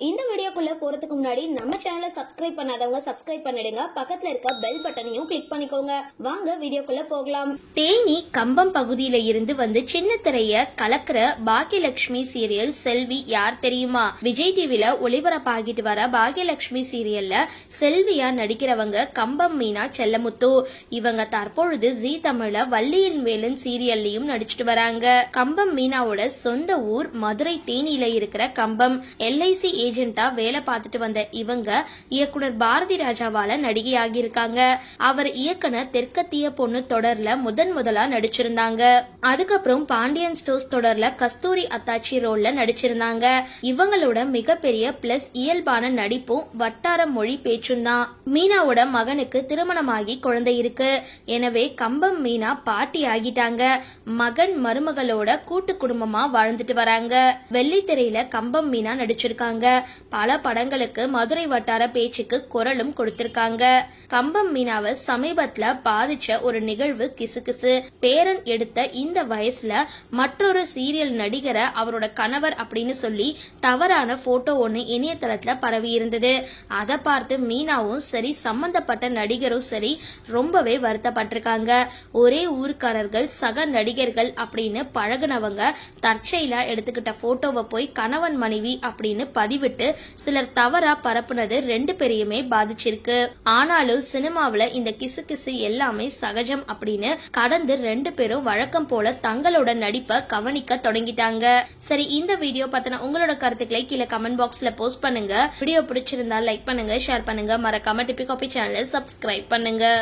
இந்த வீடியோக்குள்ள போறதுக்கு முன்னாடி நம்ம சேனலை சப்ஸ்கிரைப் பண்ணாதவங்க சப்ஸ்கிரைப் பண்ணிடுங்க. பக்கத்துல இருக்க பெல் பட்டனையும் கிளிக் பண்ணிக்கோங்க. வாங்க வீடியோக்குள்ள போகலாம். தேனி கம்பம் பகுதியில இருந்து வந்து சின்ன திரைய கலக்கிற பாக்கியலட்சுமி சீரியல் செல்வி யார் தெரியுமா? விஜய் டிவில ஒளிபரப்பாகிட்டு வர பாக்கியலட்சுமி சீரியல்ல செல்வியா நடிக்கிறவங்க கம்பம் மீனா செல்லமுத்து. இவங்க தற்பொழுது ஜீ தமிழ்ல வள்ளியின் வேலன் சீரியல்லையும் நடிச்சிட்டு வராங்க. கம்பம் மீனாவோட சொந்த ஊர் மதுரை தேனியில இருக்கிற கம்பம். LIC ஏஜென்ட்டா வேலை பார்த்துட்டு வந்த இவங்க இயக்குனர் பாரதி ராஜாவால நடிகையாகி இருக்காங்க. அவர் இயக்குன தெற்கத்திய பொண்ணு தொடர்ல முதலா நடிச்சிருந்தாங்க. அதுக்கப்புறம் பாண்டியன் ஸ்டோர்ஸ் தொடர்ல கஸ்தூரி அத்தாச்சி ரோல்ல நடிச்சிருந்தாங்க. இவங்களோட மிகப்பெரிய பிளஸ் இயல்பான நடிப்பும் வட்டார மொழி பேச்சும் தான். மீனாவோட மகனுக்கு திருமணமாகி குழந்தை இருக்கு. எனவே கம்பம் மீனா பாட்டி ஆகிட்டாங்க. மகன் மருமகளோட கூட்டு குடும்பமா வாழ்ந்துட்டு வராங்க. வெள்ளித்திரையில கம்பம் மீனா நடிச்சிருக்காங்க. பல படங்களுக்கு மதுரை வட்டார பேச்சுக்கு குரலும் கொடுத்திருக்காங்க. கம்பம் மீனாவை சமீபத்துல பாதிச்ச ஒரு நிகழ்வு கிசுகிசு. பேரன் எடுத்த இந்த வயசுல மற்றொரு சீரியல் நடிகரை அவரோட கணவர் அப்படின்னு சொல்லி தவறான போட்டோ ஒண்ணு இணையதளத்துல பரவி இருந்தது. அதை பார்த்து மீனாவும் சரி சம்பந்தப்பட்ட நடிகரும் சரி ரொம்பவே வருத்தப்பட்டிருக்காங்க. ஒரே ஊர்க்காரர்கள் சக நடிகர்கள் அப்படின்னு பழகுனவங்க தற்செயலா எடுத்துக்கிட்ட போட்டோவை போய் கணவன் மனைவி அப்படின்னு பதிவிட்டு சிலர் தவறா பரப்புனது 2 பேரையுமே பாதிச்சிருக்கு. ஆனாலும் சினிமாவில இந்த கிசு எல்லாமே சகஜம் அப்படின்னு கடந்து 2 பேரும் வழக்கம் போல தங்களோட நடிப்பை கவனிக்க தொடங்கிட்டாங்க. சரி, இந்த வீடியோ பத்தின உங்களோட கருத்துக்களை கீழே கமெண்ட் பாக்ஸ்ல போஸ்ட் பண்ணுங்க. வீடியோ பிடிச்சிருந்தா லைக் பண்ணுங்க, ஷேர் பண்ணுங்க, மறக்காம டிபி காபி சேனலை சப்ஸ்கிரைப் பண்ணுங்க.